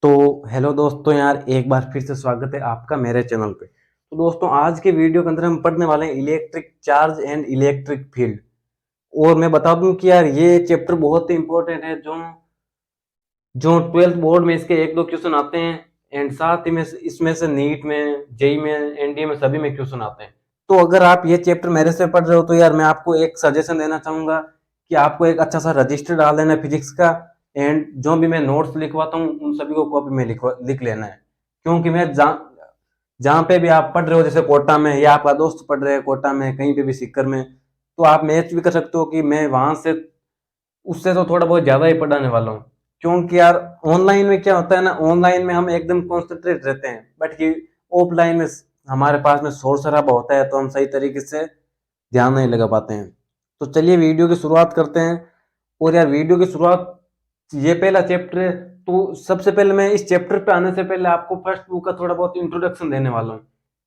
तो हेलो दोस्तों यार, एक बार फिर से स्वागत है आपका मेरे चैनल पे। तो दोस्तों, आज के वीडियो के अंदर हम पढ़ने वाले हैं electric charge and electric field. और मैं बता दूं कि यार ये चैप्टर बहुत ही इंपॉर्टेंट है। जो जो 12th बोर्ड में इसके एक दो क्वेश्चन आते हैं, एंड साथ ही में इसमें से नीट में, जेई में, एनडीए में सभी में क्वेश्चन आते हैं। तो अगर आप ये चैप्टर मेरे से पढ़ रहे हो तो यार मैं आपको एक सजेशन देना चाहूंगा कि आपको एक अच्छा सा रजिस्टर डाल देना है फिजिक्स का। एंड जो भी मैं नोट्स लिखवाता हूँ उन सभी को कॉपी में लिख लेना है। क्योंकि मैं जहाँ पे भी आप पढ़ रहे हो, जैसे कोटा में, या आपका दोस्त पढ़ रहे हैं कोटा में, कहीं पे भी सीकर में, तो आप मैच भी कर सकते हो कि मैं वहां से उससे तो थोड़ा बहुत ज्यादा ही पढ़ाने वाला हूँ। क्योंकि यार ऑनलाइन में क्या होता है ना, ऑनलाइन में हम एकदम कॉन्सेंट्रेट रहते हैं, बट कि ऑफलाइन में हमारे पास में शोर शराबा होता है, तो हम सही तरीके से ध्यान नहीं लगा पाते हैं। तो चलिए वीडियो की शुरुआत करते हैं। और यार वीडियो की शुरुआत, ये पहला चैप्टर है, तो सबसे पहले मैं इस चैप्टर पे आने से पहले आपको फर्स्ट बुक का थोड़ा बहुत इंट्रोडक्शन देने वाला हूँ।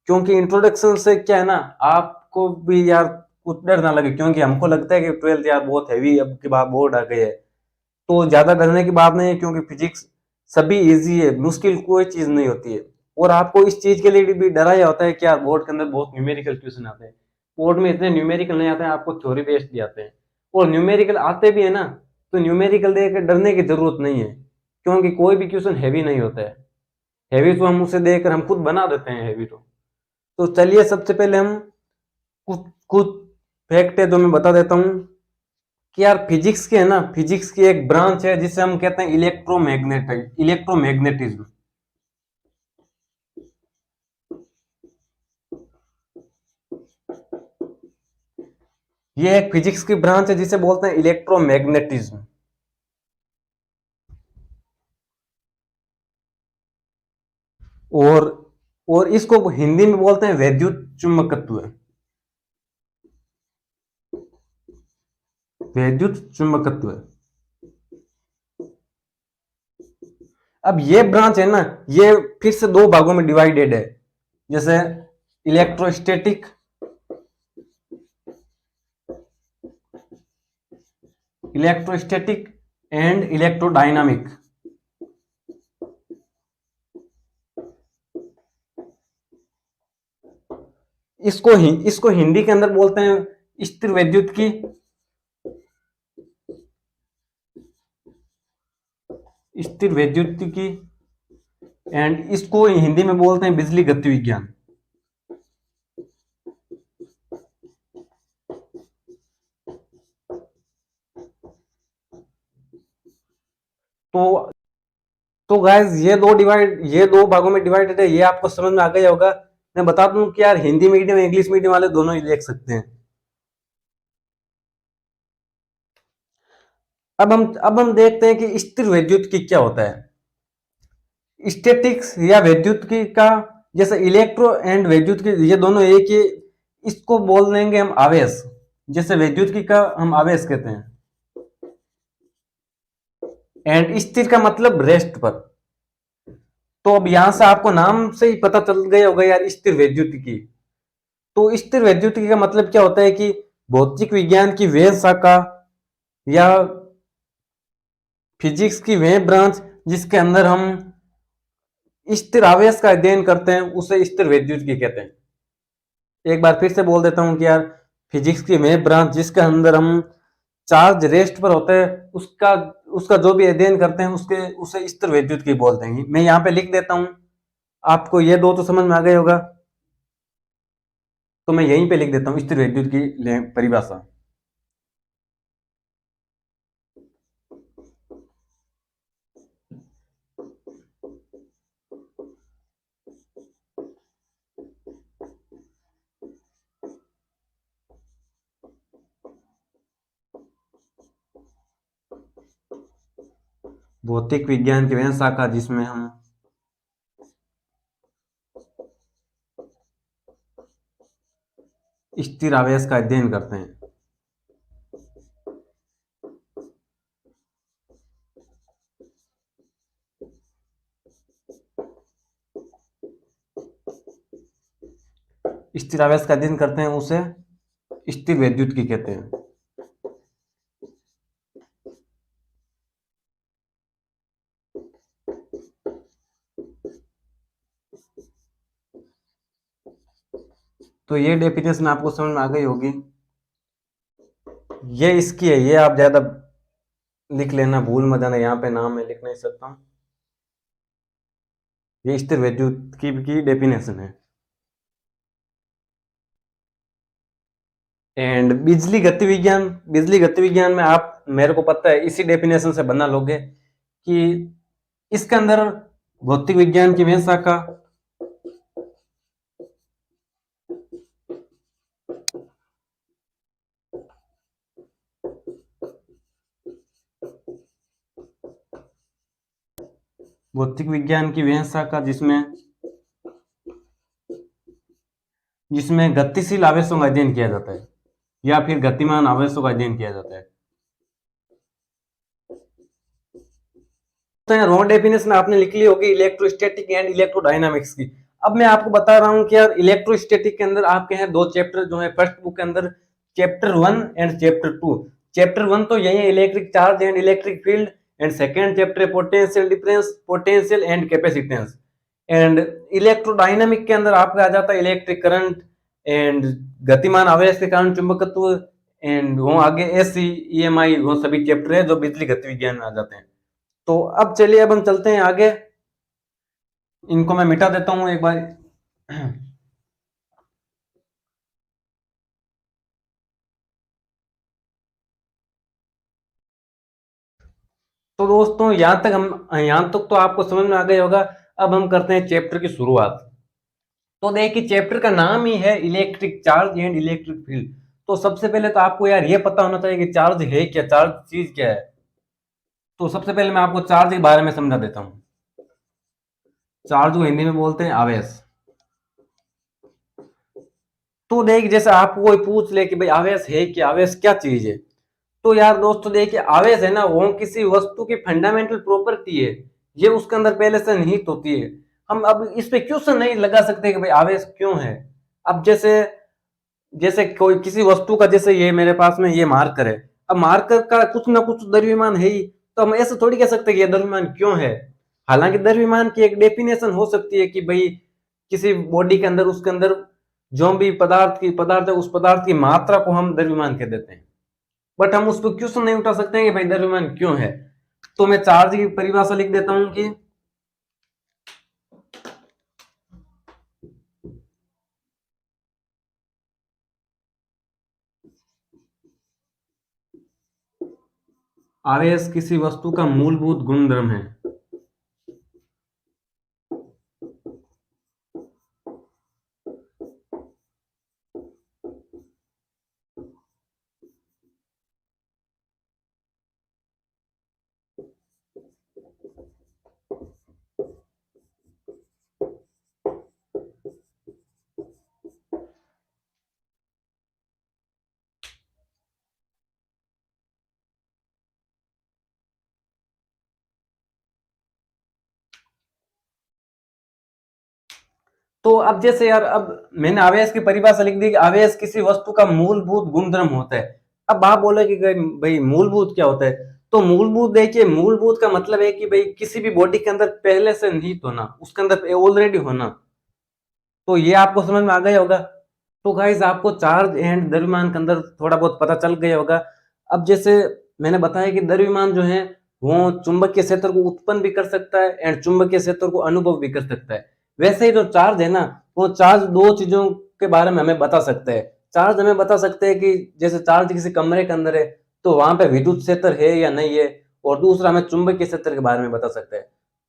क्योंकि इंट्रोडक्शन से क्या है ना, आपको भी यार कुछ डर ना लगे। क्योंकि हमको लगता है कि 12th यार बहुत हैवी अब की बात बोर्ड आ गई है, तो ज्यादा डरने की बात नहीं है। क्योंकि फिजिक्स सभी इजी है, मुश्किल कोई चीज नहीं होती है। और आपको इस चीज के लिए भी डराया होता है कि यार बोर्ड के अंदर बहुत न्यूमेरिकल क्वेश्चन आते हैं। बोर्ड में इतने न्यूमेरिकल नहीं आते हैं, आपको थ्योरी बेस्ड भी आते हैं। और न्यूमेरिकल आते भी है ना, तो न्यूमेरिकल देख कर डरने की जरूरत नहीं है। क्योंकि कोई भी क्वेश्चन हैवी नहीं होता है। हैवी तो हम उसे देखकर हम खुद बना देते हैं हैवी तो चलिए सबसे पहले हम कुछ कुछ फैक्ट है जो मैं बता देता हूँ कि यार फिजिक्स के है ना, फिजिक्स की एक ब्रांच है जिसे हम कहते हैं इलेक्ट्रोमैग्नेटिज्म। ये एक फिजिक्स की ब्रांच है जिसे बोलते हैं इलेक्ट्रोमैग्नेटिज्म। और और इसको हिंदी में बोलते हैं वैद्युत चुंबकत्व। वैद्युत चुंबकत्व। अब ये ब्रांच है ना, ये फिर से दो भागों में डिवाइडेड है। जैसे इलेक्ट्रोस्टैटिक, इलेक्ट्रोस्टैटिक एंड इलेक्ट्रोडायनामिक। इसको हिंदी के अंदर बोलते हैं स्थिर वैद्युत की, स्थिर वैद्युत की। एंड इसको हिंदी में बोलते हैं बिजली गति विज्ञान। तो तो गाइस, ये दो भागों में डिवाइडेड है, ये आपको समझ में आ गया होगा। मैं बता दूं कि यार हिंदी मीडियम इंग्लिश मीडियम वाले दोनों ही देख सकते हैं। अब हम देखते हैं कि स्थिर वैद्युत की क्या होता है। स्टैटिक्स या वैद्युत की का, जैसे इलेक्ट्रो एंड वैद्युत की, ये दोनों एक ही। इसको बोल देंगे हम आवेश। जैसे वैद्युत की का हम आवेश कहते हैं। एंड स्थिर का मतलब रेस्ट पर। तो अब यहां से आपको नाम से ही पता चल गया होगा यार, स्थिर वैद्युत की। तो स्थिर वैद्युत का मतलब क्या होता है कि भौतिक विज्ञान की वह शाखा, या फिजिक्स की वह ब्रांच जिसके अंदर हम स्थिर आवेश का अध्ययन करते हैं, उसे स्थिर वैद्युत की कहते हैं। एक बार फिर से बोल देता हूं कि यार फिजिक्स की वह ब्रांच जिसके अंदर हम चार्ज रेस्ट पर होता है, उसका उसका जो भी अध्ययन करते हैं, उसके उसे स्थिर वैद्युत की बोलते हैं। मैं यहाँ पे लिख देता हूँ, आपको ये दो तो समझ में आ गया होगा। तो मैं यहीं पे लिख देता हूँ स्थिर वैद्युत की परिभाषा। भौतिक विज्ञान की वह शाखा जिसमें हम स्थिर आवेश का अध्ययन करते हैं। स्थिर आवेश का अध्ययन करते हैं, उसे स्थिर वैद्युत की कहते हैं। तो ये डेफिनेशन आपको समझ में आ गई होगी। ये इसकी है, ये आप ज्यादा लिख लेना, भूल मत जाना, यहाँ पे नाम मैं लिख नहीं सकता हूँ। ये स्थिर विद्युत की डेफिनेशन है। एंड बिजली गति विज्ञान में आप, मेरे को पता है इसी डेफिनेशन से बना लोगे कि इसके अंदर भौतिक विज्ञान की वें शाखा भौतिक विज्ञान की वह शाखा जिसमें गतिशील आवेशों का अध्ययन किया जाता है या फिर गतिमान आवेशों का अध्ययन किया जाता है। तो यहाँ रॉ डेफिनेशन आपने लिख ली होगी इलेक्ट्रोस्टैटिक एंड इलेक्ट्रोडायनामिक्स की। अब मैं आपको बता रहा हूँ कि यार इलेक्ट्रोस्टैटिक के अंदर आपके हैं दो चैप्टर जो है फर्स्ट बुक के अंदर, चैप्टर 1 एंड चैप्टर 2। चैप्टर 1 तो यही है electric charge and electric field, and second chapter है potential difference, potential and capacitance. And electrodynamic के अंदर आपका आ जाता है इलेक्ट्रिक करंट एंड गतिमान आवेश के कारण चुंबकत्व, एंड वो आगे एसी ईएमआई, वो सभी चैप्टर है जो बिजली गति विज्ञान में आ जाते हैं। तो अब चलिए, अब हम चलते हैं आगे। इनको मैं मिटा देता हूं एक बार। तो दोस्तों यहां तक तो आपको समझ में आ गया होगा। अब हम करते हैं चैप्टर की शुरुआत। तो देखिए चैप्टर का नाम ही है electric charge and electric field. तो सबसे पहले तो आपको यार ये पता होना चाहिए कि चार्ज है क्या, चार्ज चीज क्या है। तो सबसे पहले मैं आपको चार्ज के बारे में समझा देता हूँ। चार्ज को हिंदी में बोलते हैं आवेश। तो देख, जैसे आपको कोई पूछ ले कि भाई आवेश है क्या, आवेश क्या चीज है, तो यार दोस्तों देखिए आवेश है ना, वो किसी वस्तु की फंडामेंटल प्रॉपर्टी है। ये उसके अंदर पहले से निहित होती है। हम अब इस पे क्वेश्चन नहीं लगा सकते कि भाई आवेश क्यों है। अब जैसे जैसे कोई किसी वस्तु का, जैसे ये मेरे पास में ये मार्कर है, अब मार्कर का कुछ ना कुछ द्रव्यमान है ही, तो हम ऐसे थोड़ी कह सकते कि ये द्रव्यमान क्यों है। हालांकि द्रव्यमान की एक डेफिनेशन हो सकती है कि भाई किसी बॉडी के अंदर, उसके अंदर जो भी पदार्थ है, उस पदार्थ की मात्रा को हम द्रव्यमान कह देते हैं। बट हम उस पर क्वेश्चन नहीं उठा सकते हैं कि भाई द्रव्यमान क्यों है। तो मैं चार्ज की परिभाषा लिख देता हूं कि आवेश किसी वस्तु का मूलभूत गुणधर्म है। तो अब जैसे यार, अब मैंने आवेश की परिभाषा लिख दी कि आवेश किसी वस्तु का मूलभूत गुणधर्म होता है। अब आप बोले कि भाई मूलभूत क्या होता है। तो मूलभूत देखिए, मूलभूत का मतलब है कि भाई किसी भी बॉडी के अंदर पहले से निहित होना, उसके अंदर ऑलरेडी होना। तो ये आपको समझ में आ गया होगा। तो गाइस आपको चार्ज एंड द्रव्यमान के अंदर थोड़ा बहुत पता चल गया होगा। अब जैसे मैंने बताया कि द्रव्यमान जो है वो चुंबकीय क्षेत्र को उत्पन्न भी कर सकता है एंड चुंबकीय क्षेत्र को अनुभव भी कर सकता है। वैसे ही जो चार्ज है ना, वो चार्ज दो चीजों के बारे में हमें बता सकता है। चार्ज हमें बता सकते हैं कि जैसे चार्ज किसी कमरे के अंदर है तो वहां पे विद्युत क्षेत्र है या नहीं है, और दूसरा हमें चुंबकीय क्षेत्र के बारे में बता सकता है।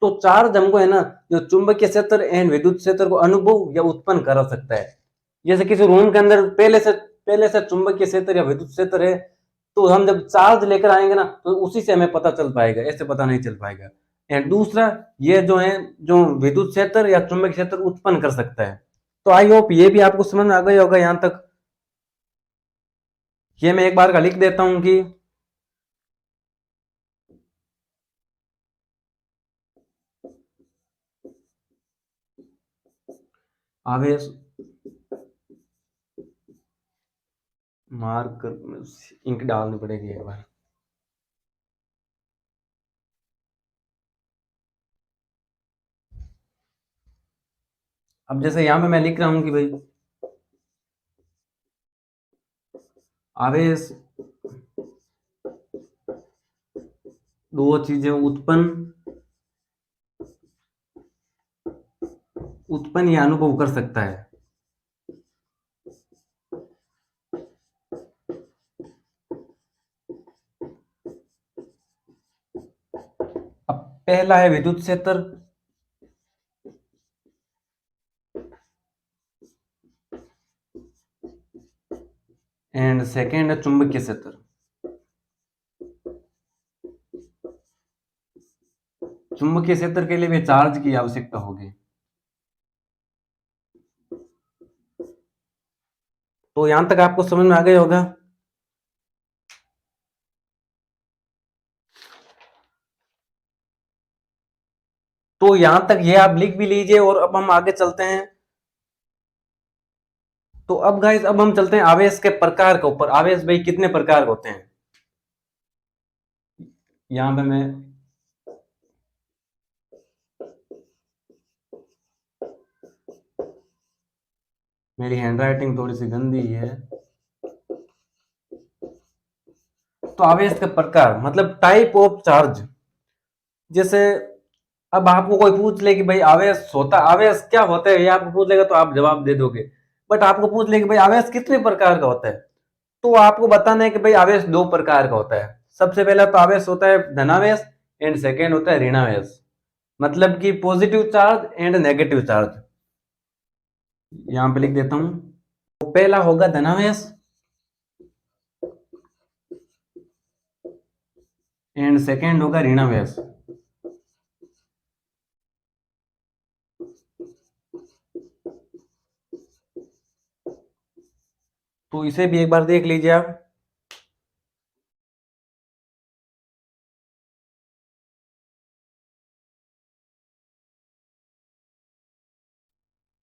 तो चार्ज हमको है ना, जो चुंबकीय क्षेत्र एंड विद्युत क्षेत्र को अनुभव या उत्पन्न करा सकता है। जैसे किसी रूम के अंदर पहले से चुंबकीय क्षेत्र या विद्युत क्षेत्र है, तो हम जब चार्ज लेकर आएंगे ना तो उसी से हमें पता चल पाएगा, ऐसे पता नहीं चल पाएगा। एंड दूसरा, ये जो है, जो विद्युत क्षेत्र या चुंबकीय क्षेत्र उत्पन्न कर सकता है। तो आई होप ये भी आपको समझ में आ गया होगा यहां तक। ये मैं एक बार का लिख देता हूं कि आवेश मार्कर, इंक डालनी पड़ेगी एक बार। अब जैसे यहां पे मैं लिख रहा हूं कि भाई आवेश दो चीजें उत्पन्न या अनुभव कर सकता है। अब पहला है विद्युत क्षेत्र एंड सेकेंड है चुंबकीय क्षेत्र। चुंबकीय क्षेत्र के लिए भी चार्ज की आवश्यकता होगी। तो यहां तक आपको समझ में आ गया होगा। तो यहां तक ये आप लिख भी लीजिए और अब हम आगे चलते हैं। तो अब गाइस अब हम चलते हैं आवेश के प्रकार के ऊपर। आवेश भाई कितने प्रकार के होते हैं। यहां पे मैं मेरी हैंडराइटिंग थोड़ी सी गंदी है। तो आवेश के प्रकार मतलब टाइप ऑफ चार्ज। जैसे अब आपको कोई पूछ ले कि भाई आवेश क्या होता है, ये आपको पूछ लेगा तो आप जवाब दे दोगे। बट आपको पूछ ले कि भाई आवेश कितने प्रकार का होता है, तो आपको बताना है कि भाई आवेश दो प्रकार का होता है। सबसे पहला तो आवेश होता है धनावेश एंड सेकेंड होता है ऋणावेश। मतलब कि positive charge and negative charge. यहां पे लिख देता हूं। तो पहला होगा धनावेश एंड सेकेंड होगा ऋणावेश। तो इसे भी एक बार देख लीजिए आप।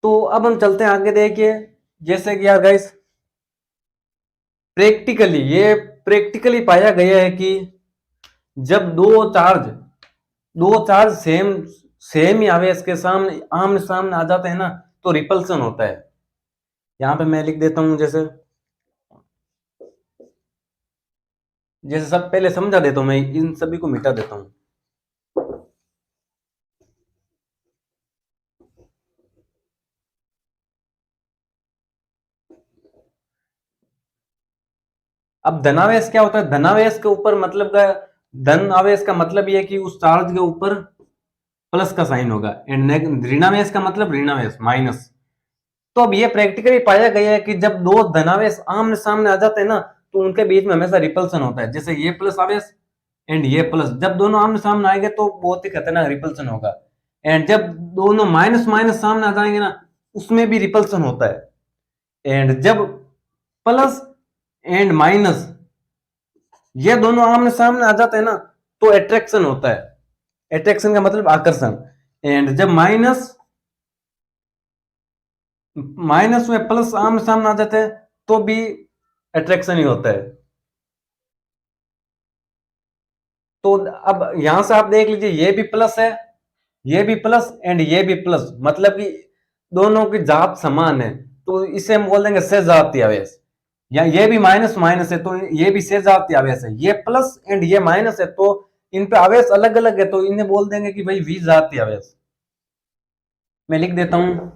तो अब हम चलते हैं आगे। देखिए जैसे कि यार गाइस प्रैक्टिकली पाया गया है कि जब दो चार्ज सेम ही आवेश के सामने आमने सामने आ जाते हैं ना, तो रिपल्सन होता है। यहां पे मैं लिख देता हूं। जैसे जैसे सब पहले समझा देता हूं, मैं इन सभी को मिटा देता हूं। अब धनावेश क्या होता है। धनावेश के ऊपर मतलब का धन आवेश का मतलब यह है कि उस चार्ज के ऊपर प्लस का साइन होगा एंड ऋणावेश का मतलब ऋणावेश माइनस। तो अब ये प्रैक्टिकली पाया गया है कि जब दो धनावेश आमने सामने आ जाते हैं ना, तो उनके बीच में हमेशा रिपल्सन होता है। जैसे ये प्लस आवेश एंड ये प्लस, जब दोनों आमने सामने आएंगे तो बहुत ही खतरनाक रिपल्सन होगा। एंड जब दोनों माइनस माइनस सामने आ जाएंगे ना, उसमें भी रिपल्सन होता है। एंड जब प्लस एंड माइनस ये दोनों आमने सामने आ जाते हैं ना, तो अट्रैक्शन होता है। अट्रैक्शन का मतलब आकर्षण। एंड जब माइनस माइनस में प्लस आमने सामने आ जाते हैं, तो भी अट्रैक्शन ही होता है। तो अब यहां से आप देख लीजिए, ये भी प्लस है, ये भी प्लस एंड ये भी प्लस, मतलब कि दोनों की जात समान है। तो इसे हम बोल देंगे सहजातीय आवेश। या ये भी माइनस माइनस है तो ये भी सहजातीय आवेश है। ये प्लस एंड ये माइनस है तो इन पे आवेश अलग अलग है, तो इन्हें बोल देंगे कि भाई विजातीय आवेश। मैं लिख देता हूं।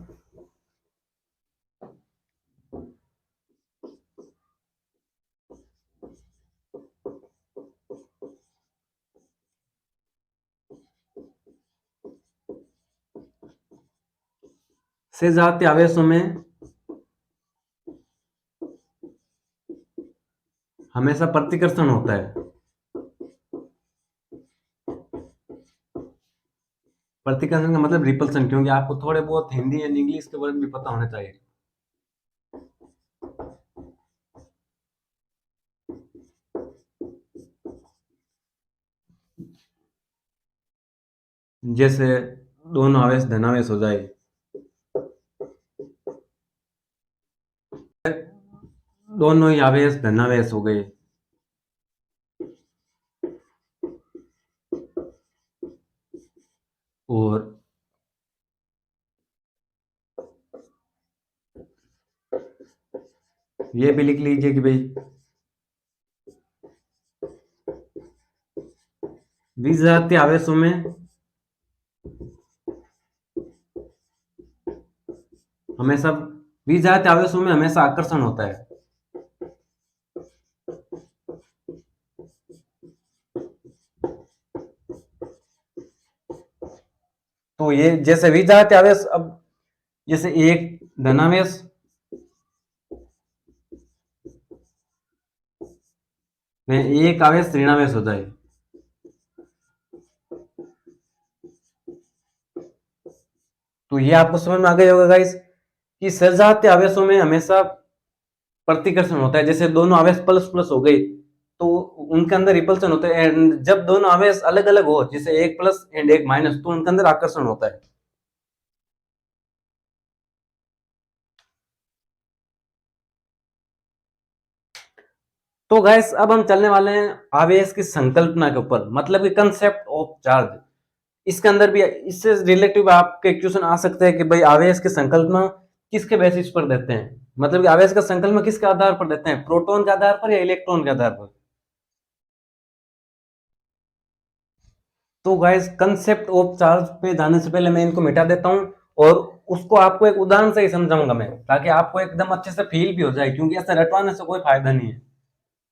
सहजातीय आवेशों में हमेशा प्रतिकर्षण होता है। प्रतिकर्षण का मतलब रिपल्सन, क्योंकि आपको थोड़े बहुत हिंदी एंड इंग्लिश के वर्ड भी पता होने चाहिए। जैसे दोनों आवेश धनावेश हो जाए, दोनों ही आवेश धनावेश हो गए। और ये भी लिख लीजिए कि भाई विजातीय आवेशों में हमेशा विजातीय आवेशों में हमेशा आकर्षण होता है। तो ये जैसे विजातीय आवेश, अब जैसे एक धनावेश में एक आवेश ऋणावेश होता है। तो ये आपको समझ में आ गया होगा गाइस कि सजातीय आवेशों में हमेशा प्रतिकर्षण होता है। जैसे दोनों आवेश प्लस प्लस हो गई तो उनके अंदर रिपल्सन होता है, एंड जब दोनों आवेश अलग अलग हो, जैसे एक प्लस एंड एक माइनस, तो उनके अंदर आकर्षण होता है। तो गाइस अब हम चलने वाले हैं आवेश की संकल्पना के ऊपर, मतलब कि कंसेप्ट ऑफ चार्ज। इसके अंदर भी इससे रिलेटिव आपके क्वेश्चन आ सकते हैं कि भाई आवेश की संकल्पना किसके बेसिस पर देते हैं, मतलब कि आवेश का संकल्पना किसके आधार पर देते हैं, प्रोटॉन के आधार पर या इलेक्ट्रॉन के आधार पर। तो गाइस कंसेप्ट ऑफ चार्ज पे जाने से पहले मैं इनको मिटा देता हूं और उसको आपको एक उदाहरण से ही समझाऊंगा मैं, ताकि आपको एकदम अच्छे से फील भी हो जाए, क्योंकि ऐसे रटवाने से कोई फायदा नहीं है।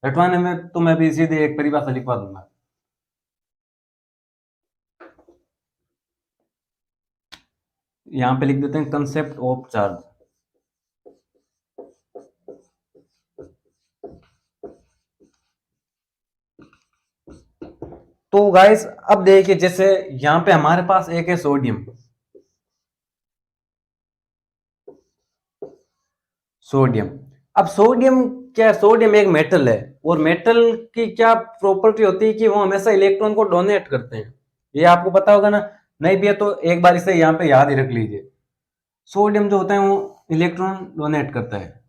रटवाने में तो मैं भी सीधे एक परिभाषा लिखवा दूंगा। यहाँ पे लिख देते हैं कंसेप्ट ऑफ चार्ज। तो गाइस अब देखिए, जैसे यहाँ पे हमारे पास एक है सोडियम। सोडियम, अब सोडियम क्या है, सोडियम एक मेटल है, और मेटल की क्या प्रॉपर्टी होती है कि वो हमेशा इलेक्ट्रॉन को डोनेट करते हैं। ये आपको पता होगा ना, नहीं भी है तो एक बार इसे यहाँ पे याद ही रख लीजिए। सोडियम जो होता है वो इलेक्ट्रॉन डोनेट करता है।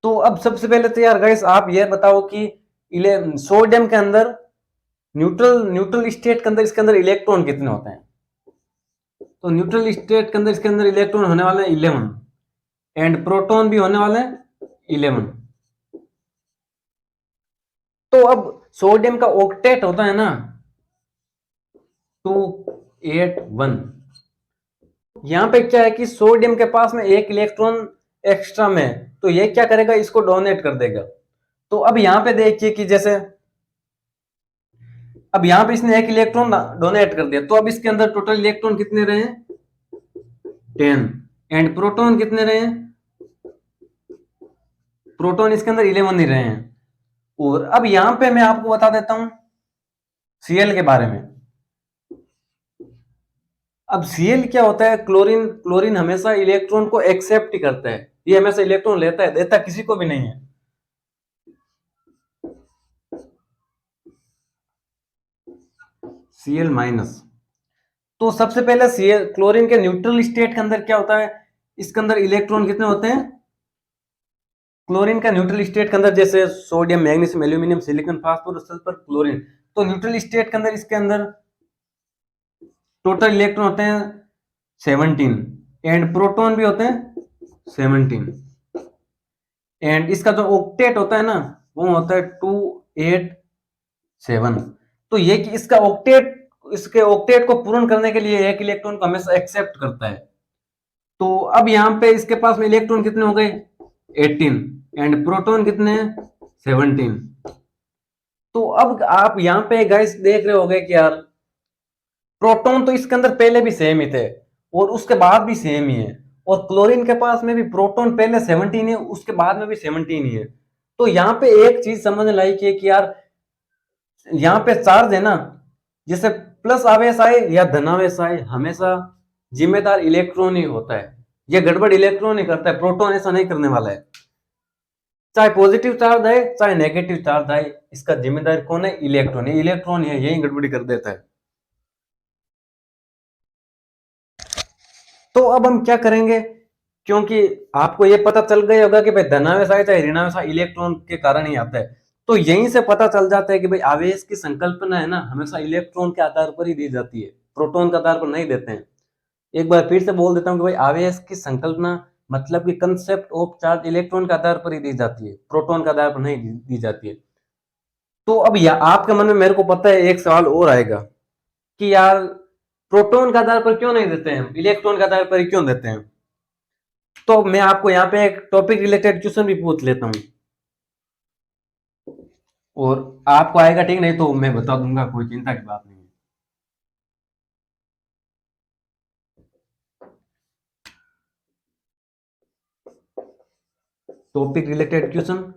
तो अब सबसे पहले तो यार गाइस आप ये बताओ कि सोडियम के अंदर न्यूट्रल न्यूट्रल स्टेट के अंदर इसके अंदर इलेक्ट्रॉन कितने होते हैं। तो न्यूट्रल स्टेट के अंदर इसके अंदर इलेक्ट्रॉन होने वाले हैं 11, एंड प्रोटॉन भी होने वाले हैं 11। तो अब सोडियम का ऑक्टेट होता है ना 281। यहां पे क्या है कि सोडियम के पास में एक इलेक्ट्रॉन एक्स्ट्रा में है, तो ये क्या करेगा, इसको डोनेट कर देगा। तो अब यहां पे देखिए कि जैसे अब यहां पे इसने एक इलेक्ट्रॉन डोनेट कर दिया, तो अब इसके अंदर टोटल इलेक्ट्रॉन कितने रहे, 10, एंड प्रोटॉन कितने रहे, प्रोटॉन इसके अंदर 11 ही रहे हैं। और अब यहां पे मैं आपको बता देता हूं सीएल के बारे में। अब सीएल क्या होता है, क्लोरीन। क्लोरीन हमेशा इलेक्ट्रॉन को एक्सेप्ट ही करता है, ये हमेशा इलेक्ट्रॉन लेता है, देता किसी को भी नहीं है। CL minus. तो सबसे पहले सीएल क्लोरीन के न्यूट्रल स्टेट के अंदर क्या होता है, इसके अंदर इलेक्ट्रॉन कितने होते हैं, क्लोरीन का न्यूट्रल स्टेट के अंदर जैसे sodium, magnesium, aluminium, silicon, phosphorus, sulphur, chlorine. तो न्यूट्रल स्टेट के अंदर इसके अंदर टोटल इलेक्ट्रॉन होते हैं 17, एंड प्रोटॉन भी होते हैं 17, एंड इसका जो ऑक्टेट होता है ना वो होता है 287। तो ये कि इसका ऑक्टेट, इसके ऑक्टेट को पूर्ण करने के लिए एक इलेक्ट्रॉन को हमेशा एक्सेप्ट करता है। तो अब यहाँ पे इसके पास में इलेक्ट्रॉन कितने हो गए, 18, एंड प्रोटॉन कितने हैं, 17। तो अब आप यहाँ पे गाइस देख रहे होंगे कि यार प्रोटॉन तो इसके अंदर पहले भी सेम ही थे और उसके बाद भी सेम ही है, और क्लोरीन के पास में भी प्रोटॉन पहले 17 है, उसके बाद में भी 17 ही है। तो यहाँ पे एक चीज समझने लायक है कि यार यहाँ पे चार्ज है ना, जैसे प्लस आवेश आए या धनावेश आए, हमेशा जिम्मेदार इलेक्ट्रॉन ही होता है। ये गड़बड़ इलेक्ट्रॉन ही करता है, प्रोटॉन ऐसा नहीं करने वाला है। चाहे पॉजिटिव चार्ज आए चाहे नेगेटिव चार्ज आए, इसका जिम्मेदार कौन है, इलेक्ट्रॉन। ये इलेक्ट्रॉन है, यही गड़बड़ी कर देता है। तो अब हम क्या करेंगे, क्योंकि आपको ये पता चल गया होगा कि भाई धनावेश आए चाहे ऋणावेश आए इलेक्ट्रॉन के कारण ही आता है। तो यहीं से पता चल जाता है कि भाई आवेश की संकल्पना है ना हमेशा इलेक्ट्रॉन के आधार पर ही दी जाती है, प्रोटॉन के आधार पर नहीं देते हैं। एक बार फिर से बोल देता हूँ कि भाई आवेश की संकल्पना मतलब कि कंसेप्ट ऑफ चार्ज इलेक्ट्रॉन के आधार पर ही दी जाती है, प्रोटॉन के आधार पर नहीं दी जाती है। तो अब आपके मन में, मेरे को पता है, एक सवाल और आएगा कि यार प्रोटॉन के आधार पर क्यों नहीं देते हैं, इलेक्ट्रॉन के आधार पर ही क्यों देते हैं। तो मैं आपको यहाँ पे एक टॉपिक रिलेटेड क्वेश्चन भी पूछ लेता हूँ और आपको आएगा ठीक, नहीं तो मैं बता दूंगा, कोई चिंता की बात नहीं है। Topic related question.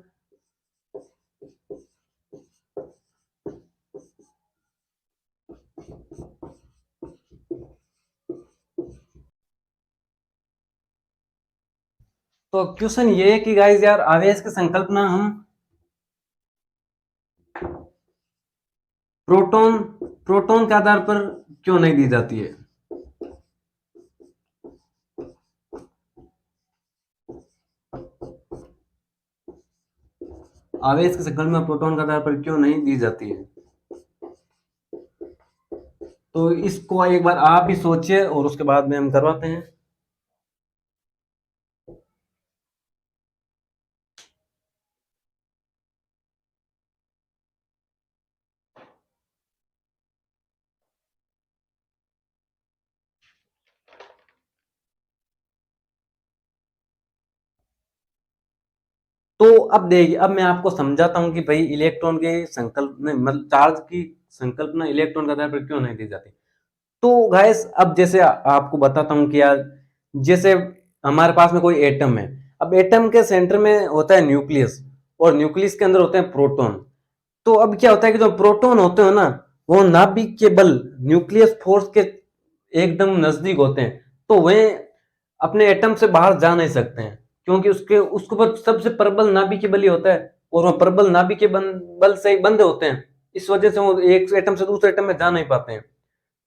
तो क्वेश्चन ये है कि गाइस यार आवेश की संकल्पना हम प्रोटॉन प्रोटॉन के आधार पर क्यों नहीं दी जाती है। आवेश की संकल्पना प्रोटॉन के आधार पर क्यों नहीं दी जाती है। तो इसको एक बार आप ही सोचिए और उसके बाद में हम करवाते हैं। तो अब देखिए, अब मैं आपको समझाता हूं कि भाई इलेक्ट्रॉन के संकल्पना, मतलब चार्ज की संकल्पना इलेक्ट्रॉन के आधार पर क्यों नहीं दी जाती। तो गाइस अब जैसे आपको बताता हूँ कि यार जैसे हमारे पास में कोई एटम है। अब एटम के सेंटर में होता है न्यूक्लियस और न्यूक्लियस के अंदर होते हैं प्रोटॉन। तो अब क्या होता है कि जो प्रोटॉन होते हैं ना, वो नाभिक के बल, न्यूक्लियस फोर्स के एकदम नजदीक होते हैं। तो वे अपने एटम से बाहर जा नहीं सकते हैं, क्योंकि उसके ऊपर सबसे प्रबल नाभिकीय बल ही होता है और वो प्रबल नाभिकीय बल से ही बंधे होते हैं। इस वजह से वो एक एटम से दूसरे एटम में जा नहीं पाते हैं।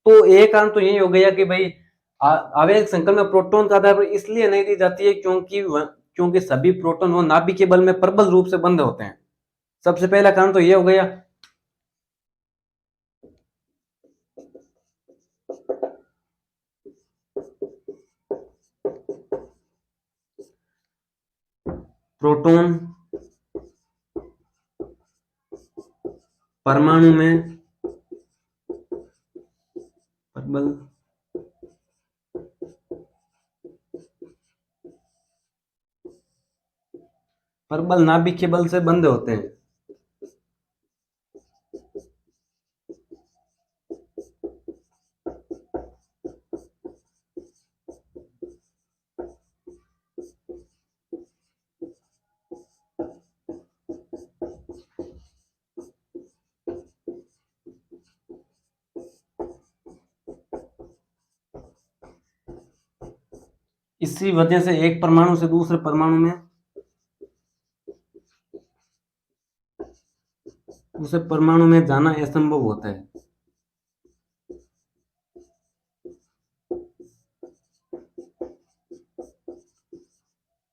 तो एक कारण तो यही हो गया कि भाई आवेश संकल्पना प्रोटॉन का आधार पर इसलिए नहीं दी जाती है क्योंकि सभी प्रोटॉन वो नाभिकीय बल में प्रबल रूप से बंधे होते हैं। सबसे पहला कारण तो ये हो गया। प्रोटॉन परमाणु में प्रबल प्रबल नाभिकीय बल से बंधे होते हैं। इसी वजह से एक परमाणु से दूसरे परमाणु में, दूसरे परमाणु में जाना असंभव होता है।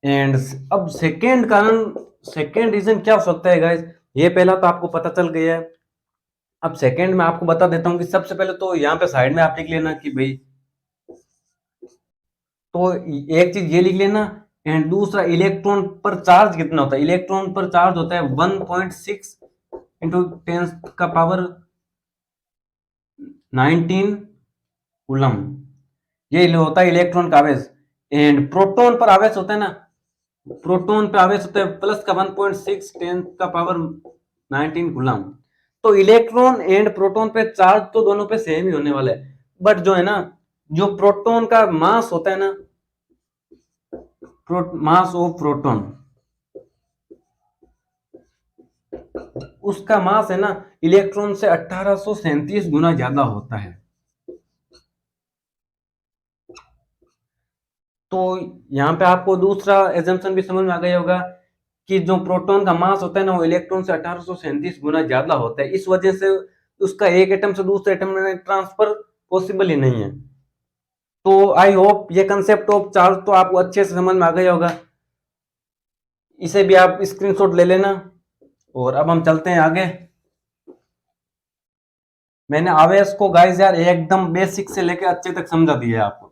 एंड अब सेकेंड कारण, सेकेंड रीजन क्या हो सकता है गाइस। ये पहला तो आपको पता चल गया है। अब सेकेंड में आपको बता देता हूँ कि सबसे पहले तो यहाँ पे साइड में आप लिख लेना कि भाई, तो एक चीज ये लिख लेना। एंड दूसरा, इलेक्ट्रॉन पर चार्ज कितना होता है। इलेक्ट्रॉन पर चार्ज होता है 1.6 इंटू 10 का पावर 19 कूलम। ये होता है इलेक्ट्रॉन का आवेश। एंड प्रोटॉन पर आवेश होता है ना, प्रोटॉन पे आवेश होता है प्लस का 1.6 10 का पावर 19 कूलम। तो इलेक्ट्रॉन एंड प्रोटॉन पे चार्ज तो दोनों पे सेम ही होने वाला है, बट जो है ना, जो प्रोटॉन का मास होता है ना, मास ऑफ प्रोटॉन, उसका मास है ना इलेक्ट्रॉन से 1837 गुना ज्यादा होता है। तो यहाँ पे आपको दूसरा एजम्पशन भी समझ में आ गया होगा कि जो प्रोटॉन का मास होता है ना, वो इलेक्ट्रॉन से 1837 गुना ज्यादा होता है। इस वजह से उसका एक एटम से दूसरे एटम में ट्रांसफर पॉसिबल ही नहीं है। तो आई होप ये कंसेप्ट ऑफ चार्ज तो आपको अच्छे से समझ में आ गया होगा। इसे भी आप स्क्रीनशॉट ले लेना। और अब हम चलते हैं आगे। मैंने आवेश को गाइस यार एकदम बेसिक से लेकर अच्छे तक समझा दिया है आपको,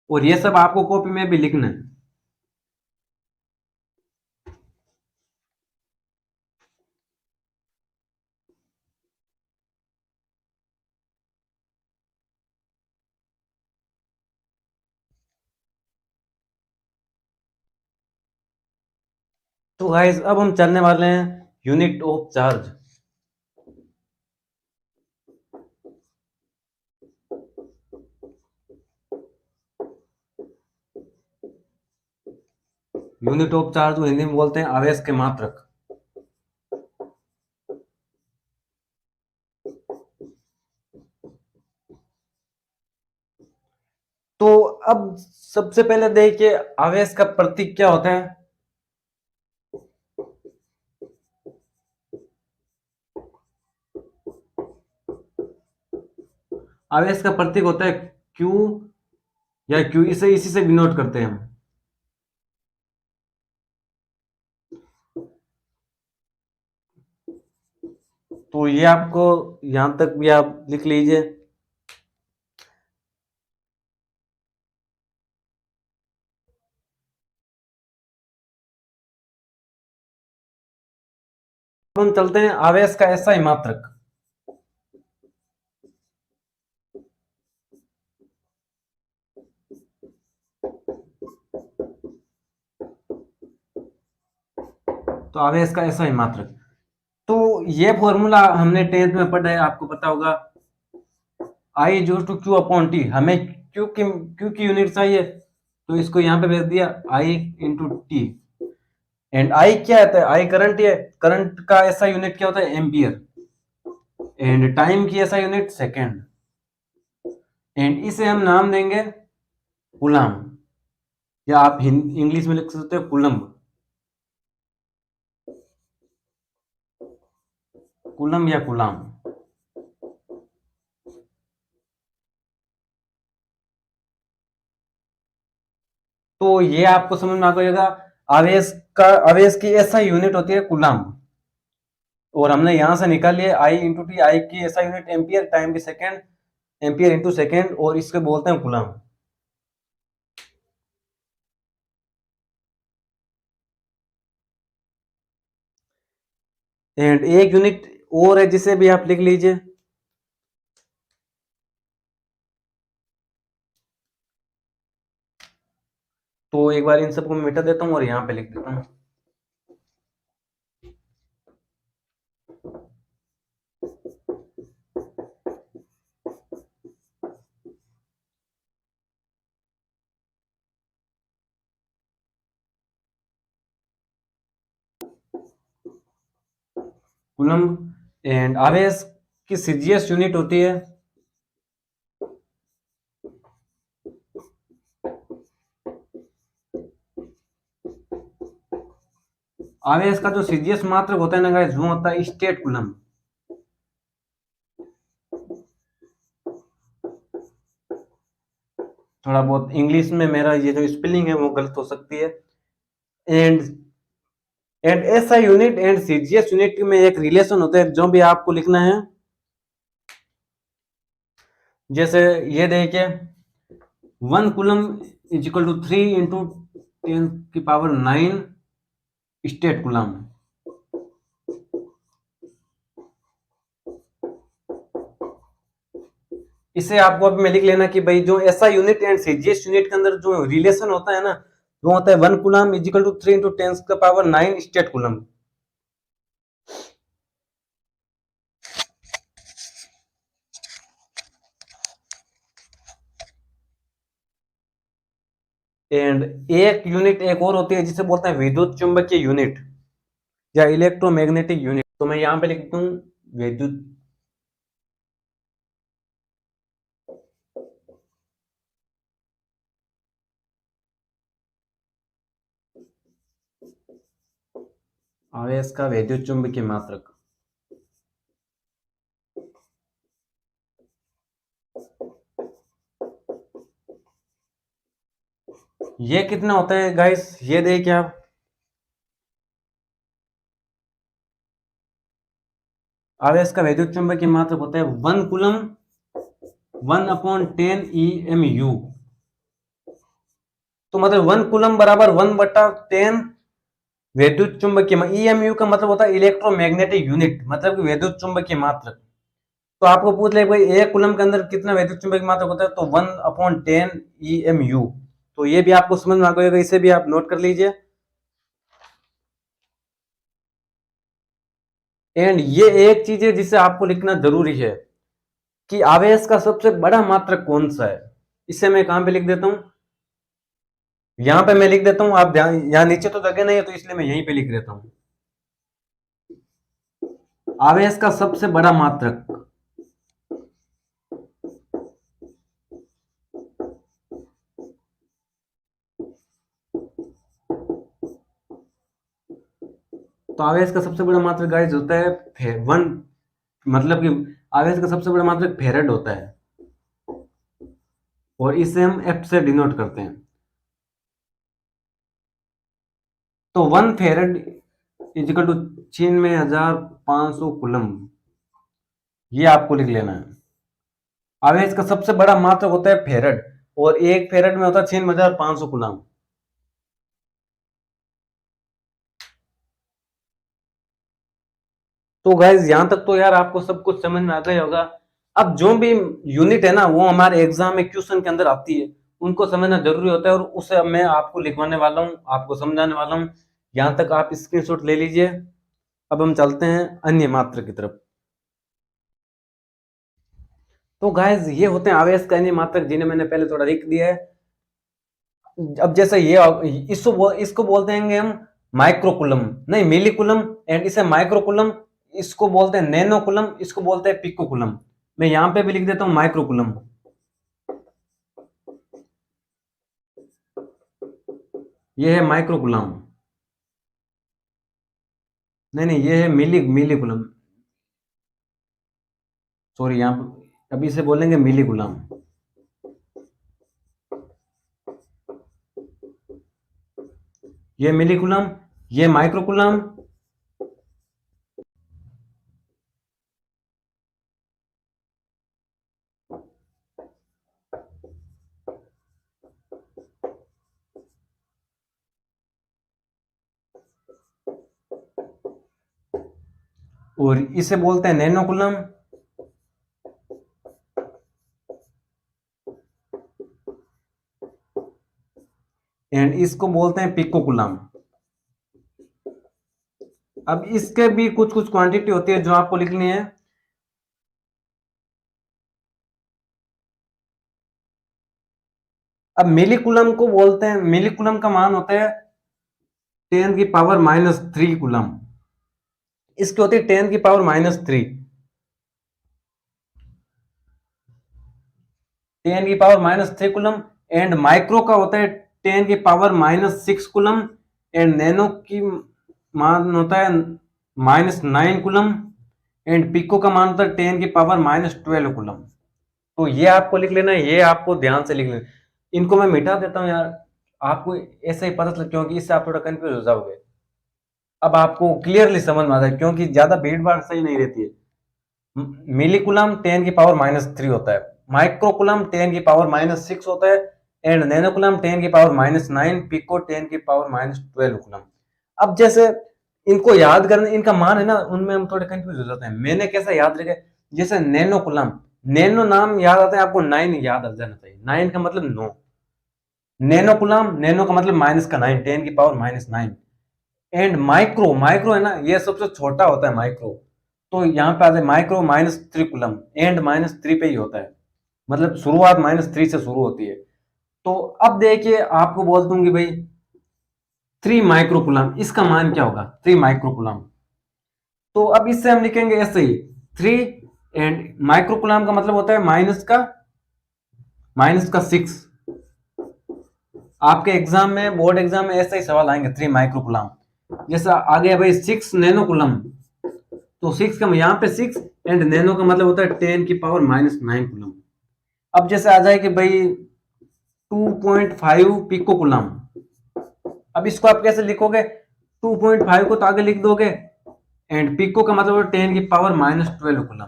और ये सब आपको कॉपी में भी लिखना है। तो गाइस अब हम चलने वाले हैं unit of charge. Unit of charge को हिंदी में बोलते हैं आवेश के मात्रक। तो अब सबसे पहले देखिए आवेश का प्रतीक क्या होता है। आवेश का प्रतीक होता है क्यू या क्यू, इसे इसी से डिनोट करते हैं हम। तो ये आपको यहां तक भी आप लिख लीजिए। हम चलते हैं आवेश का ऐसा ही मात्रक। तो आवेश का ऐसा ही मात्रक, तो ये फॉर्मूला हमने 10th में पढ़ा है, आपको पता होगा। I is to Q upon T. हमें क्यू की यूनिट चाहिए, तो इसको यहाँ पे भेज दिया I into T. And I क्या है? आई करंट है। करंट का ऐसा यूनिट क्या होता है? एम्पियर। एंड टाइम की ऐसा यूनिट सेकेंड। एंड इसे हम नाम देंगे कूलम, या आप इंग्लिश में लिख सकते हो कूलम। कूलम या कूलाम। तो ये आपको समझ में आ जाएगा। आवेश का, आवेश की ऐसा यूनिट होती है कूलम। और हमने यहां से निकाल लिया आई इंटू टी। आई की ऐसा यूनिट एम्पियर, टाइम की सेकेंड, एम्पियर इंटू सेकेंड, और इसके बोलते हैं कूलम। एंड एक यूनिट और है जिसे भी आप लिख लीजिए। तो एक बार इन सबको मिटा देता हूं और यहां पे लिख देता हूं। कूलम। एंड आवेश की सीजीएस यूनिट होती है, आवेश का जो सीजीएस मात्रक होता है ना गाइस, वो होता है स्टेट कूलम। थोड़ा बहुत इंग्लिश में मेरा ये जो स्पेलिंग है वो गलत हो सकती है। And SI unit and CGS unit में एक रिलेशन होता है जो भी आपको लिखना है। जैसे ये देखिए 1 coulomb is equal to 3 into 10⁹ stat coulomb. इसे आपको अब में लिख लेना कि भाई जो SI unit and CGS unit के अंदर जो रिलेशन होता है ना, वो होता है 1 coulomb is equal to 3 into 10⁹ stat coulomb. And एक यूनिट एक और होती है जिसे बोलते हैं विद्युत चुंबकीय यूनिट या इलेक्ट्रोमैग्नेटिक यूनिट। तो मैं यहां पे लिखता हूं विद्युत आवेश का विद्युत चुंबकीय मात्रक। ये कितना होता है गाइस? ये देखिए आप, आवेश का विद्युत चुंबकीय मात्रक होता है 1 कूलम 1/10 EMU। तो मतलब 1 कूलम बराबर 1/10 विद्युत चुंबकीय। ईएमयू का मतलब होता है इलेक्ट्रोमैग्नेटिक यूनिट, मतलब कि विद्युत चुंबकीय मात्रक। तो आपको पूछ ले भाई 1 कूलम के अंदर कितना विद्युत चुंबकीय मात्रक होता है, तो 1/10 EMU। तो ये भी आपको समझ में आ गएगा, इसे भी आप नोट कर लीजिए। एंड ये एक चीज है जिसे आपको लिखना जरूरी है कि आवेश का सबसे बड़ा मात्रक कौन सा है। इसे मैं कहां पे लिख देता हूं, यहां पे मैं लिख देता हूं। आप ध्यान, यहां नीचे तो जगह नहीं है तो इसलिए मैं यहीं पे लिख देता हूं। आवेश का सबसे बड़ा मात्रक, तो आवेश का सबसे बड़ा मात्रक गाइस होता है वन, मतलब कि आवेश का सबसे बड़ा मात्रक फेरेड होता है और इसे हम एफ से डिनोट करते हैं। तो 1 फेरेड इजिकल टू 96,500 कूलम, ये आपको लिख लेना है। आवेश का सबसे बड़ा मात्रक होता है फेरेड और 1 फेरेड में होता है 96,500 कूलम। तो गाइज यहां तक तो यार आपको सब कुछ समझ में आ गया होगा। अब जो भी यूनिट है ना वो हमारे एग्जाम में क्वेश्चन के अंदर आती है, उनको समझना जरूरी होता है और उसे मैं आपको लिखवाने वाला हूँ, आपको समझाने वाला हूँ। यहां तक आप स्क्रीनशॉट ले लीजिए। अब हम चलते हैं अन्य मात्र की तरफ। तो गाइज ये होते हैं आवेश का अन्य मात्रक जिन्हें मैंने पहले थोड़ा लिख दिया है। अब जैसे ये इसको बोलते हैं हम माइक्रोकुलम, नहीं मिलीकुलम, एंड इसे माइक्रोकुलम, इसको बोलते हैं नैनोकुलम, इसको बोलते हैं पिकोकुलम। मैं यहां पे भी लिख देता हूं माइक्रोकुलम, ये है माइक्रोकुलम, नहीं नहीं ये है मिलीकुलम, सॉरी यहां पर अभी इसे बोलेंगे मिलीकुलम। ये मिलीकुलम, ये माइक्रोकुलम, और इसे बोलते हैं नैनोकुलम, एंड इसको बोलते हैं पिकोकुलम। अब इसके भी कुछ कुछ क्वांटिटी होती है जो आपको लिखनी है। अब मिलीकुलम को बोलते हैं, मिलीकुलम का मान होता है 10⁻³ कुलम, इसकी होती है 10⁻³ 10⁻³ कुलम। एंड माइक्रो का होता है 10⁻⁻6 कुलम, एंड नैनो की मान होता है -9 कुलम, एंड पिको का मान होता है 10⁻12 कुलम। तो ये आपको लिख लेना है, ये आपको ध्यान से लिख लेना। इनको मैं मिटा देता हूँ यार, आपको ऐसे ही पता चल, क्योंकि इससे आप थोड़ा कंफ्यूज हो जाओगे। अब आपको क्लियरली समझ में आ जाए, क्योंकि ज्यादा भीड़ भाड़ सही नहीं रहती है। मिलीकुलम 10⁻³ होता है, माइक्रोकुलम 10⁻6 होता है, एंड नैनोकुलम 10⁻9, पिको 10⁻12 कुलम। अब जैसे इनको याद करने, इनका मान है ना, उनमें हम थोड़े कंफ्यूज हो जाते हैं। मैंने कैसा याद रखा, जैसे नैनोकुलम, नैनो नाम याद आता है आपको, 9 याद आ जाना चाहिए, 9 का मतलब 9। नैनोकुलम, नैनो का मतलब -9, 10⁻⁹। एंड माइक्रो, माइक्रो है ना, ये सबसे छोटा होता है माइक्रो। तो यहाँ पे आता है माइक्रो -3 कुलम, एंड -3 पे ही होता है, मतलब शुरुआत -3 से शुरू होती है। तो अब देखिए आपको बोल दूंगी भाई 3 माइक्रोकुलम, इसका मान क्या होगा 3 माइक्रोकुलम। तो अब इससे हम लिखेंगे ऐसे ही 3, एंड माइक्रोकुलम का मतलब होता है -6। आपके एग्जाम में, बोर्ड एग्जाम में ऐसे ही सवाल आएंगे 3 माइक्रोकुलम। जैसा आ गया भाई 6 नैनोकुलम, तो 6 का यहाँ पे 6, एंड नैनो का मतलब होता है 10⁻⁹ कुलम। अब जैसे आ जाए कि भाई 2.5 पिको कुलम, अब इसको आप कैसे लिखोगे, 2.5 को तो आगे लिख दोगे, एंड पिको का मतलब 10⁻12 कुलम।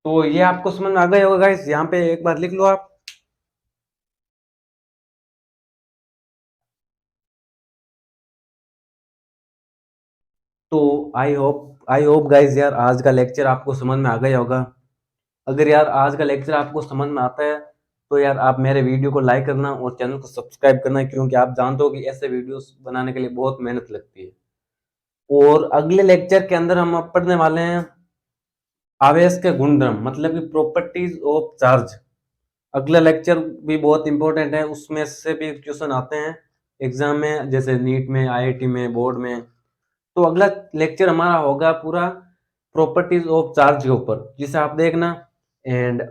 तो ये आपको समझ में आ गया होगा गाइस, यहाँ पे एक बार लिख लो आप। तो आई होप गाइस यार आज का लेक्चर आपको समझ में आ गया होगा। अगर यार आज का लेक्चर आपको समझ में आता है तो यार आप मेरे वीडियो को लाइक करना और चैनल को सब्सक्राइब करना, क्योंकि आप जानते हो कि ऐसे वीडियोस बनाने के लिए बहुत मेहनत लगती है। और अगले लेक्चर के अंदर हम अब पढ़ने वाले हैं आवेश के गुणधर्म, मतलब कि प्रॉपर्टीज ऑफ चार्ज। अगला लेक्चर भी बहुत इंपॉर्टेंट है, उसमें से भी क्वेश्चन आते हैं एग्जाम में, जैसे नीट में, आईआईटी में, बोर्ड में। तो अगला लेक्चर हमारा होगा पूरा प्रॉपर्टीज ऑफ चार्ज के ऊपर, जिसे आप देखना। एंड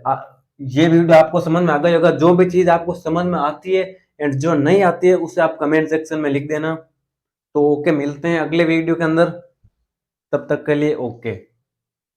ये वीडियो आपको समझ में आ गई होगा। जो भी चीज आपको समझ में आती है एंड जो नहीं आती है उसे आप कमेंट सेक्शन में लिख देना। तो ओके, मिलते हैं अगले वीडियो के अंदर, तब तक के लिए ओके।